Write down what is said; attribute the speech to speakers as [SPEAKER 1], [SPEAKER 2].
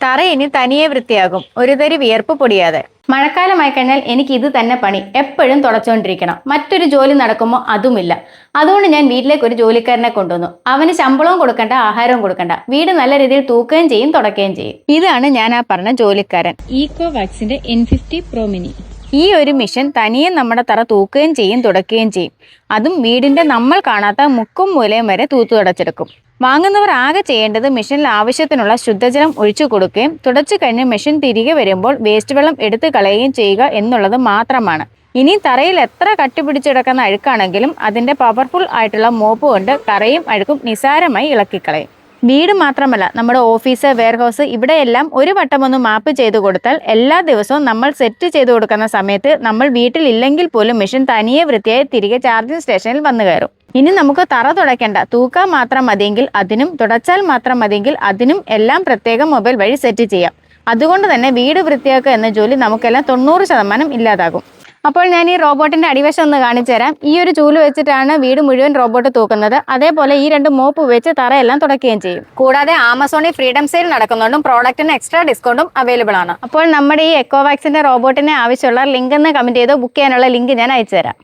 [SPEAKER 1] തറ ഇനി തനിയെ വൃത്തിയാകും, ഒരു തരി വിയർപ്പ് പൊടിയാതെ.
[SPEAKER 2] മഴക്കാലമായി കഴിഞ്ഞാൽ എനിക്ക് ഇത് തന്നെ പണി, എപ്പോഴും തുടച്ചുകൊണ്ടിരിക്കണം. മറ്റൊരു ജോലി നടക്കുമ്പോൾ അതുമില്ല. അതുകൊണ്ട് ഞാൻ വീട്ടിലേക്ക് ഒരു ജോലിക്കാരനെ കൊണ്ടുവന്നു. അവന് ശമ്പളവും കൊടുക്കണ്ട, ആഹാരവും കൊടുക്കണ്ട. വീട് നല്ല രീതിയിൽ തൂക്കുകയും ചെയ്യും, തുടക്കുകയും ചെയ്യും.
[SPEAKER 1] ഇതാണ് ഞാൻ ആ പറഞ്ഞ ജോലിക്കാരൻ.
[SPEAKER 2] ഈക്കോവാക്സിന്റെ N50 Pro Mini.
[SPEAKER 1] ഈ ഒരു മിഷൻ തനിയെ നമ്മുടെ തറ തൂക്കുകയും ചെയ്യും, തുടക്കുകയും ചെയ്യും. അതും വീടിന്റെ നമ്മൾ കാണാത്ത മുക്കും മൂലയും വരെ തൂത്തു തുടച്ചെടുക്കും. വാങ്ങുന്നവർ ആകെ ചെയ്യേണ്ടത് മെഷീനിൽ ആവശ്യത്തിനുള്ള ശുദ്ധജലം ഒഴിച്ചു കൊടുക്കുകയും തുടച്ചു കഴിഞ്ഞ് മെഷീൻ തിരികെ വരുമ്പോൾ വേസ്റ്റ് വെള്ളം എടുത്തു കളയുകയും ചെയ്യുക എന്നുള്ളത് മാത്രമാണ്. ഇനി തറയിൽ എത്ര കട്ടിപിടിച്ചെടുക്കുന്ന അഴുക്കാണെങ്കിലും അതിന്റെ പവർഫുൾ ആയിട്ടുള്ള മോപ്പ് കൊണ്ട് കറയും അഴുക്കും നിസാരമായി ഇളക്കിക്കളയും. വീട് മാത്രമല്ല, നമ്മുടെ ഓഫീസ്, വെയർഹൗസ്, ഇവിടെയെല്ലാം ഒരു വട്ടമൊന്ന് മാപ്പ് ചെയ്തു കൊടുത്താൽ എല്ലാ ദിവസവും നമ്മൾ സെറ്റ് ചെയ്തു കൊടുക്കുന്ന സമയത്ത് നമ്മൾ വീട്ടിലില്ലെങ്കിൽ പോലും മെഷീൻ തനിയെ വൃത്തിയായി തിരികെ ചാർജിങ് സ്റ്റേഷനിൽ വന്നു കയറും. ഇനി നമുക്ക് തറ തുടയ്ക്കേണ്ട, തൂക്കാൻ മാത്രം മതിയെങ്കിൽ അതിനും, തുടച്ചാൽ മാത്രം മതിയെങ്കിൽ അതിനും എല്ലാം പ്രത്യേകം മൊബൈൽ വഴി സെറ്റ് ചെയ്യാം. അതുകൊണ്ട് തന്നെ വീട് വൃത്തിയാക്കുക എന്ന ജോലി നമുക്കെല്ലാം 90% ഇല്ലാതാകും. അപ്പോൾ ഞാൻ ഈ റോബോട്ടിന്റെ അടിവശം ഒന്ന് കാണിച്ചു തരാം. ഈ ഒരു ചൂല് വെച്ചിട്ടാണ് വീട് മുഴുവൻ റോബോട്ട് തൂക്കുന്നത്. അതേപോലെ ഈ 2 മോപ്പ് വെച്ച് തറയെല്ലാം തുടയ്ക്കുകയും ചെയ്യും. കൂടാതെ ആമസോണിൽ ഫ്രീഡം സെയിൽ നടക്കുന്നുണ്ടും പ്രോഡക്റ്റിന് എക്സ്ട്രാ ഡിസ്കൗണ്ടും അവൈലബിൾ ആണ്. അപ്പോൾ നമ്മുടെ ഈ എക്കോവാക്സിന്റെ റോബോട്ടിനെ ആവശ്യമുള്ള ലിങ്ക് എന്ന് കമന്റ് ചെയ്ത് ബുക്ക് ചെയ്യാനുള്ള ലിങ്ക് ഞാൻ അയച്ചു തരാം.